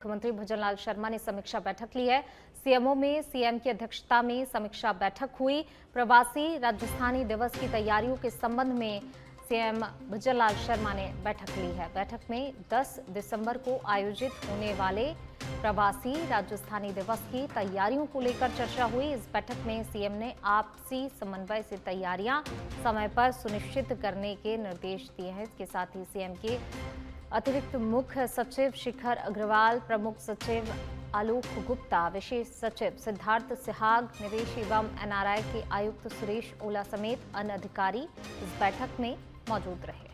मुख्यमंत्री भजनलाल शर्मा ने समीक्षा बैठक ली है। सीएमओ में सीएम की अध्यक्षता में समीक्षा बैठक हुई। प्रवासी राजस्थानी दिवस की तैयारियों के संबंध में सीएम भजनलाल शर्मा ने बैठक ली है। बैठक में 10 दिसंबर को आयोजित होने वाले प्रवासी राजस्थानी दिवस की तैयारियों को लेकर चर्चा हुई। इस बैठक में सीएम ने आपसी समन्वय से तैयारियां समय पर सुनिश्चित करने के निर्देश दिए हैं। इसके साथ ही सीएम के अतिरिक्त मुख्य सचिव शिखर अग्रवाल, प्रमुख सचिव आलोक गुप्ता, विशेष सचिव सिद्धार्थ सिहाग, निवेश एवं एनआरआई के आयुक्त सुरेश ओला समेत अन्य अधिकारी इस बैठक में मौजूद रहे।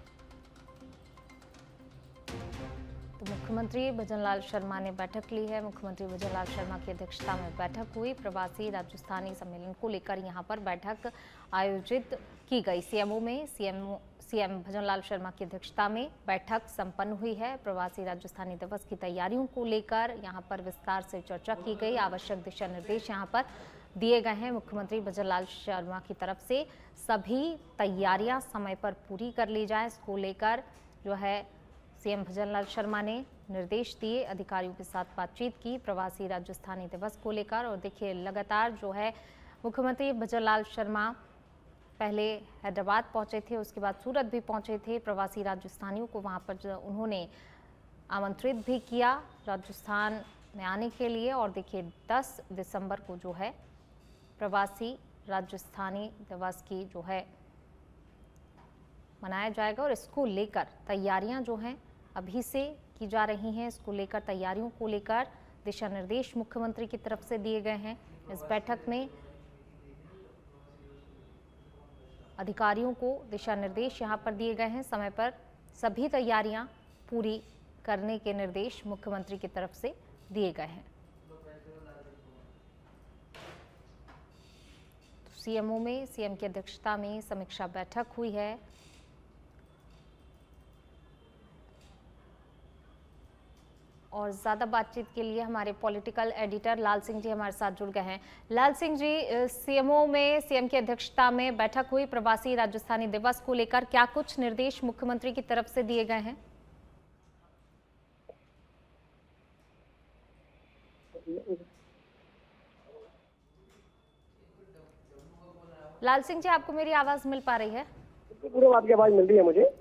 तो मुख्यमंत्री भजनलाल शर्मा ने बैठक ली है। मुख्यमंत्री भजनलाल शर्मा की अध्यक्षता में बैठक हुई। प्रवासी राजस्थानी सम्मेलन को लेकर यहां पर बैठक आयोजित की गई। सीएमओ में सीएम भजनलाल शर्मा की अध्यक्षता में बैठक संपन्न हुई है। प्रवासी राजस्थानी दिवस की तैयारियों को लेकर यहां पर विस्तार से चर्चा की गई। आवश्यक दिशा निर्देश यहां पर दिए गए हैं। मुख्यमंत्री भजनलाल शर्मा की तरफ से सभी तैयारियां समय पर पूरी कर ली जाए, इसको लेकर जो है सीएम भजनलाल शर्मा ने निर्देश दिए। अधिकारियों के साथ बातचीत की प्रवासी राजस्थानी दिवस को लेकर। और देखिए, लगातार जो है मुख्यमंत्री भजनलाल शर्मा पहले हैदराबाद पहुंचे थे, उसके बाद सूरत भी पहुंचे थे। प्रवासी राजस्थानियों को वहां पर उन्होंने आमंत्रित भी किया राजस्थान में आने के लिए। और देखिए, 10 दिसंबर को जो है प्रवासी राजस्थानी दिवस की जो है मनाया जाएगा। और इसको लेकर तैयारियां जो हैं अभी से की जा रही हैं। इसको लेकर तैयारियों को लेकर दिशा निर्देश मुख्यमंत्री की तरफ से दिए गए हैं। इस बैठक में अधिकारियों को दिशा निर्देश यहां पर दिए गए हैं। समय पर सभी तैयारियां पूरी करने के निर्देश मुख्यमंत्री की तरफ से दिए गए हैं। तो सीएमओ में सीएम की अध्यक्षता में समीक्षा बैठक हुई है। और ज्यादा बातचीत के लिए हमारे पॉलिटिकल एडिटर लाल सिंह जी हमारे साथ जुड़ गए हैं। लाल सिंह जी, सीएमओ में सीएम की अध्यक्षता में बैठक हुई। प्रवासी राजस्थानी दिवस को लेकर क्या कुछ निर्देश मुख्यमंत्री की तरफ से दिए गए हैं? लाल सिंह जी, आपको मेरी आवाज मिल पा रही है? पूरी आपकी आवाज मिल रही है मुझे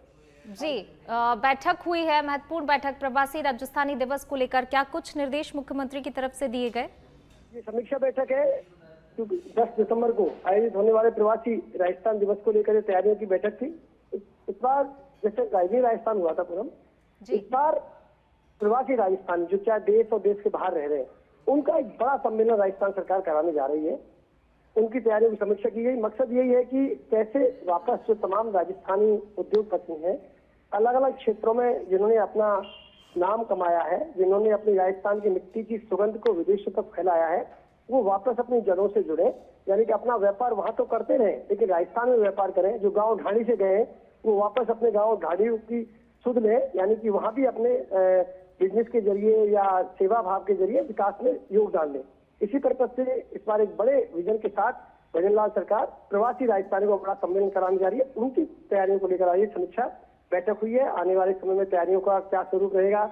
जी। बैठक हुई है, महत्वपूर्ण बैठक प्रवासी राजस्थानी दिवस को लेकर। क्या कुछ निर्देश मुख्यमंत्री की तरफ से दिए गए? ये समीक्षा बैठक है क्योंकि 10 दिसंबर को आयोजित होने वाले प्रवासी राजस्थान दिवस को लेकर तैयारियों की बैठक थी। इस बार जैसे राजधानी राजस्थान हुआ था पूरम, इस बार प्रवासी राजस्थान जो चाहे देश और देश के बाहर रह रहे हैं, उनका एक बड़ा सम्मेलन राजस्थान सरकार कराने जा रही है। उनकी तैयारियों की समीक्षा की गई। मकसद यही है कि कैसे वापस जो तमाम राजस्थानी उद्योगपति हैं, अलग अलग क्षेत्रों में जिन्होंने अपना नाम कमाया है, जिन्होंने अपनी राजस्थान की मिट्टी की सुगंध को विदेशों तक फैलाया है, वो वापस अपनी जड़ों से जुड़े। यानी कि अपना व्यापार वहां तो करते रहे, लेकिन राजस्थान में व्यापार करें। जो गांव ढाणी से गए वो वापस अपने गांव ढाणियों की सुध लें, यानी कि वहां भी अपने बिजनेस के जरिए या सेवा भाव के जरिए विकास में योगदान दें। इसी पर्पज से इस बार एक बड़े विजन के साथ भजनलाल सरकार प्रवासी राजस्थानी को बड़ा सम्मेलन कराने जा रही है। उनकी तैयारियों को लेकर आई समीक्षा बैठक हुई है। आने वाले समय में तैयारियों का क्या स्वरूप रहेगा,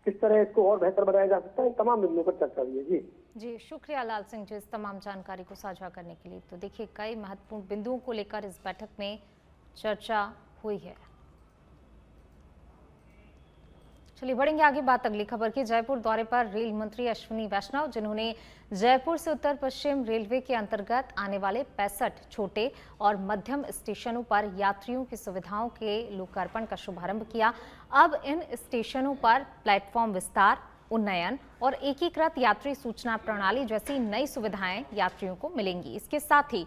किस तरह इसको और बेहतर बनाया जा सकता है, इन तमाम बिंदुओं पर चर्चा हुई है। जी, शुक्रिया लाल सिंह जी इस तमाम जानकारी को साझा करने के लिए। तो देखिए, कई महत्वपूर्ण बिंदुओं को लेकर इस बैठक में चर्चा हुई है। चलिए बढ़ेंगे आगे बात अगली खबर की। जयपुर दौरे पर रेल मंत्री अश्विनी वैष्णव, जिन्होंने जयपुर से उत्तर पश्चिम रेलवे के अंतर्गत आने वाले 65 छोटे और मध्यम स्टेशनों पर यात्रियों की सुविधाओं के लोकार्पण का शुभारंभ किया। अब इन स्टेशनों पर प्लेटफॉर्म विस्तार, उन्नयन और एकीकृत यात्री सूचना प्रणाली जैसी नई सुविधाएं यात्रियों को मिलेंगी। इसके साथ ही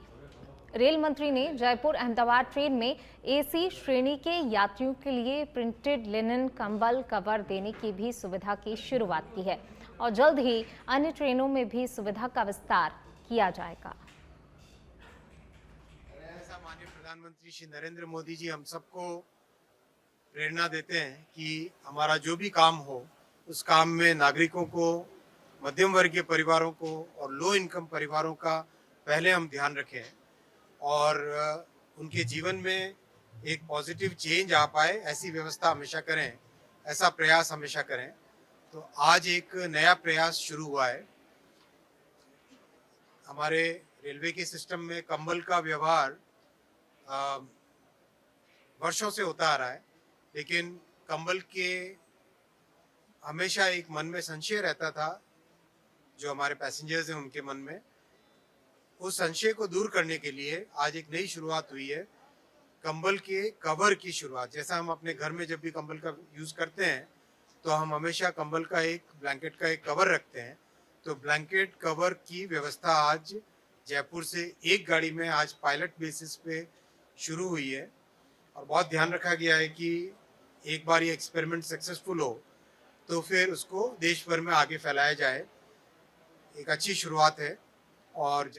रेल मंत्री ने जयपुर अहमदाबाद ट्रेन में एसी श्रेणी के यात्रियों के लिए प्रिंटेड लिनन कंबल कवर देने की भी सुविधा की शुरुआत की है। और जल्द ही अन्य ट्रेनों में भी सुविधा का विस्तार किया जाएगा। ऐसा माननीय प्रधानमंत्री श्री नरेंद्र मोदी जी हम सबको प्रेरणा देते हैं कि हमारा जो भी काम हो, उस काम में नागरिकों को, मध्यम वर्गीय परिवारों को और लो इनकम परिवारों का पहले हम ध्यान रखें और उनके जीवन में एक पॉजिटिव चेंज आ पाए, ऐसी व्यवस्था हमेशा करें, ऐसा प्रयास हमेशा करें। तो आज एक नया प्रयास शुरू हुआ है। हमारे रेलवे के सिस्टम में कंबल का व्यवहार वर्षों से होता आ रहा है, लेकिन कंबल के हमेशा एक मन में संशय रहता था, जो हमारे पैसेंजर्स हैं उनके मन में। उस संशय को दूर करने के लिए आज एक नई शुरुआत हुई है, कंबल के कवर की शुरुआत। जैसा हम अपने घर में जब भी कंबल का यूज़ करते हैं तो हम हमेशा कंबल का एक ब्लैंकेट का एक कवर रखते हैं, तो ब्लैंकेट कवर की व्यवस्था आज जयपुर से एक गाड़ी में आज पायलट बेसिस पे शुरू हुई है। और बहुत ध्यान रखा गया है कि एक बार ये एक्सपेरिमेंट सक्सेसफुल हो तो फिर उसको देश भर में आगे फैलाया जाए। एक अच्छी शुरुआत है। और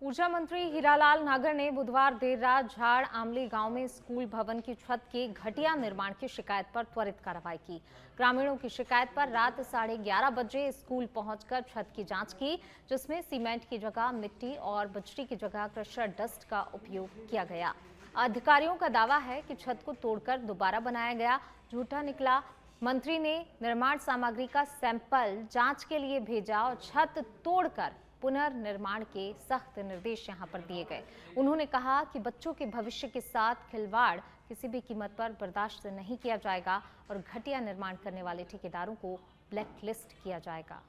ऊर्जा मंत्री हीरालाल नागर ने बुधवार देर रात झाड़ आमली गांव में स्कूल भवन की छत के घटिया निर्माण की शिकायत पर त्वरित कार्रवाई की। ग्रामीणों की शिकायत पर रात 11:30 बजे स्कूल पहुंचकर छत की जांच की, जिसमें सीमेंट की जगह मिट्टी और बजरी की जगह क्रशर डस्ट का उपयोग किया गया। अधिकारियों का दावा है कि छत को तोड़कर दोबारा बनाया गया, झूठा निकला। मंत्री ने निर्माण सामग्री का सैंपल जांच के लिए भेजा और छत तोड़कर पुनर्निर्माण के सख्त निर्देश यहां पर दिए गए। उन्होंने कहा कि बच्चों के भविष्य के साथ खिलवाड़ किसी भी कीमत पर बर्दाश्त नहीं किया जाएगा और घटिया निर्माण करने वाले ठेकेदारों को ब्लैकलिस्ट किया जाएगा।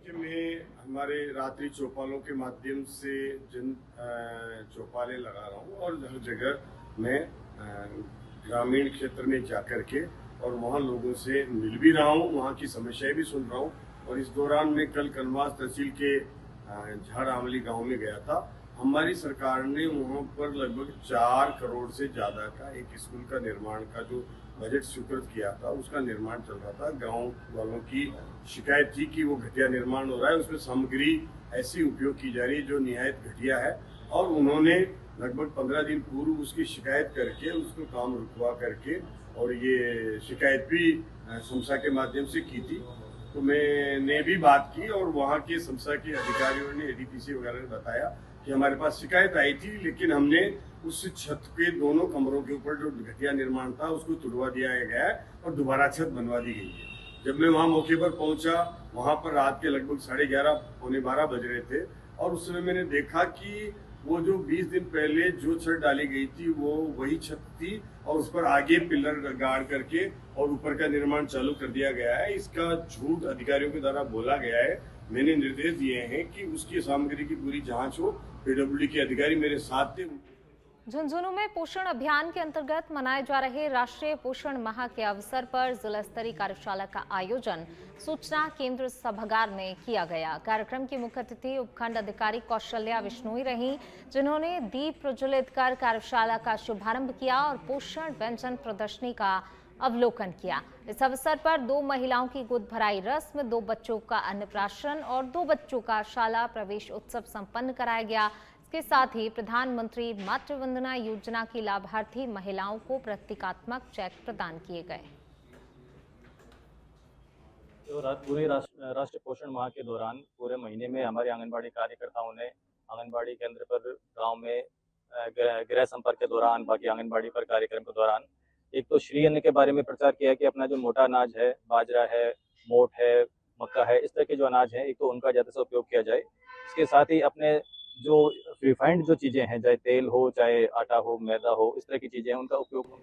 में हमारे रात्रि चौपालों के माध्यम से जिन चौपालें लगा रहा हूँ और हर जगह मैं ग्रामीण क्षेत्र में जाकर के और वहाँ लोगों से मिल भी रहा हूँ, वहाँ की समस्याएं भी सुन रहा हूँ। और इस दौरान मैं कल कनवास तहसील के झाड़ आमली गांव में गया था। हमारी सरकार ने वहाँ पर लगभग 4 करोड़ से ज़्यादा का एक स्कूल का निर्माण का जो बजट स्वीकृत किया था, उसका निर्माण चल रहा था। गांव वालों की शिकायत थी कि वो घटिया निर्माण हो रहा है, उसमें सामग्री ऐसी उपयोग की जा रही है जो निहायत घटिया है। और उन्होंने लगभग 15 दिन पूर्व उसकी शिकायत करके उसको काम रुकवा करके और ये शिकायत भी समसा के माध्यम से की थी। तो मैंने भी बात की और वहाँ के समसा के अधिकारियों ने, एडीपीसी वगैरह ने बताया कि हमारे पास शिकायत आई थी, लेकिन हमने उस छत के दोनों कमरों के ऊपर जो घटिया निर्माण था उसको तुड़वा दिया गया है और दोबारा छत बनवा दी गई है। जब मैं वहाँ मौके पर पहुँचा, वहाँ पर रात के लगभग 11:30 पौने 12 बज रहे थे और उस समय मैंने देखा कि वो जो 20 दिन पहले जो छत डाली गई थी वो वही छत थी और उस पर आगे पिलर गाड़ करके और ऊपर का निर्माण चालू कर दिया गया है। इसका झूठ अधिकारियों के द्वारा बोला गया है। मैंने निर्देश दिए हैं कि उसकी सामग्री की पूरी जांच हो। पीडब्ल्यूडी के अधिकारी मेरे साथ थे। झुंझुनू में पोषण अभियान के अंतर्गत मनाए जा रहे राष्ट्रीय पोषण माह के अवसर पर जिला स्तरीय कार्यशाला का आयोजन सूचना केंद्र सभागार में किया गया। कार्यक्रम की मुख्य अतिथि उपखंड अधिकारी कौशल्या विश्नोई रही, जिन्होंने दीप प्रज्वलित कर कार्यशाला का शुभारंभ किया और पोषण व्यंजन प्रदर्शनी का अवलोकन किया। इस अवसर पर 2 महिलाओं की गोद भराई रस्म, 2 बच्चों का अन्नप्राशन और 2 बच्चों का शाला प्रवेश उत्सव संपन्न कराया गया। इसके साथ ही प्रधानमंत्री मातृ वंदना योजना की लाभार्थी महिलाओं को प्रतीकात्मक चेक प्रदान किए गए। तो पूरे राष्ट्रीय पोषण माह के दौरान पूरे महीने में हमारे आंगनबाड़ी कार्यकर्ताओं ने आंगनबाड़ी केंद्र पर, गांव में गृह संपर्क के दौरान, बाकी आंगनबाड़ी पर कार्यक्रम के दौरान एक तो श्री अन्न के बारे में प्रचार किया कि अपना जो मोटा अनाज है, बाजरा है, मोट है, मक्का है, इस तरह के जो अनाज हैं, एक तो उनका ज़्यादा से उपयोग किया जाए। इसके साथ ही अपने जो रिफाइंड जो चीज़ें हैं, चाहे तेल हो, चाहे आटा हो, मैदा हो, इस तरह की चीज़ें हैं, उनका उपयोग।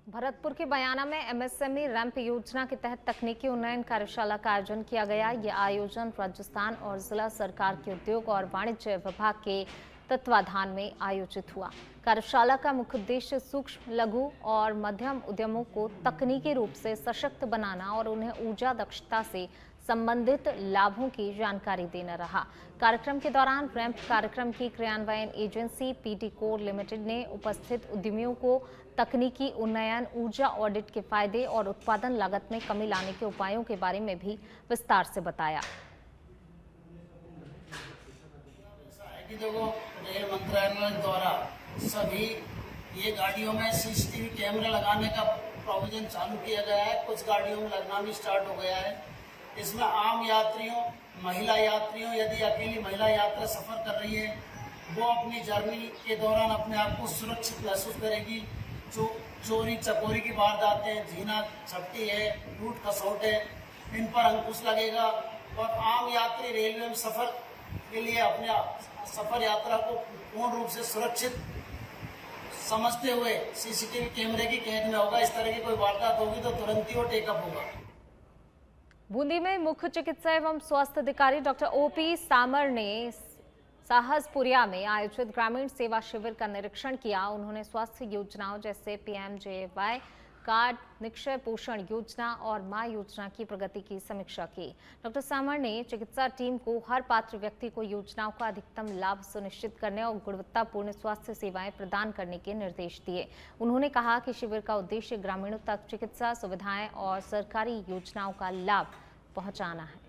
भरतपुर के बयाना में एमएसएमई रैंप योजना के तहत तकनीकी उन्नयन कार्यशाला का आयोजन किया गया। यह आयोजन राजस्थान और जिला सरकार के उद्योग और वाणिज्य विभाग के तत्वाधान में आयोजित हुआ। कार्यशाला का मुख्य उद्देश्य सूक्ष्म, लघु और मध्यम उद्यमों को तकनीकी रूप से सशक्त बनाना और उन्हें ऊर्जा दक्षता से संबंधित लाभों की जानकारी देना रहा। कार्यक्रम के दौरान रैंप कार्यक्रम की क्रियान्वयन एजेंसी पीटी कोर लिमिटेड ने उपस्थित उद्यमियों को तकनीकी उन्नयन, ऊर्जा ऑडिट के फायदे और उत्पादन लागत में कमी लाने के उपायों के बारे में भी विस्तार से बताया। देखो, रेल मंत्रालय द्वारा सभी ये गाड़ियों में सीसीटीवी कैमरा लगाने का प्रोविजन चालू किया गया है। कुछ गाड़ियों में लगना भी स्टार्ट हो गया है। इसमें आम यात्रियों, महिला यात्रियों, यदि अकेली महिला यात्रा सफर कर रही है, वो अपनी जर्नी के दौरान अपने आप को सुरक्षित महसूस करेगी। जो चोरी चकोरी की वारदातें, झीना झपटी है, लूट खसोट है, इन पर अंकुश लगेगा और आम यात्री रेलवे में सफर के लिए अपने सफर यात्रा को पूर्ण रूप से सुरक्षित समझते हुए सीसीटीवी कैमरे की कैद में होगा। इस तरह की कोई वारदात होगी तो तुरंत ही वो टेकअप होगा। बूंदी में मुख्य चिकित्सा एवं स्वास्थ्य अधिकारी डॉक्टर ओपी सामर ने साहसपुरिया में आयोजित ग्रामीण सेवा शिविर का निरीक्षण किया। उन्होंने स्वास्थ्य योजनाओं जैसे पीएमजेएवाई कार्ड, निक्षय पोषण योजना और मां योजना की प्रगति की समीक्षा की। डॉक्टर सामर ने चिकित्सा टीम को हर पात्र व्यक्ति को योजनाओं का अधिकतम लाभ सुनिश्चित करने और गुणवत्तापूर्ण स्वास्थ्य सेवाएं प्रदान करने के निर्देश दिए। उन्होंने कहा कि शिविर का उद्देश्य ग्रामीणों तक चिकित्सा सुविधाएं और सरकारी योजनाओं का लाभ पहुंचाना है।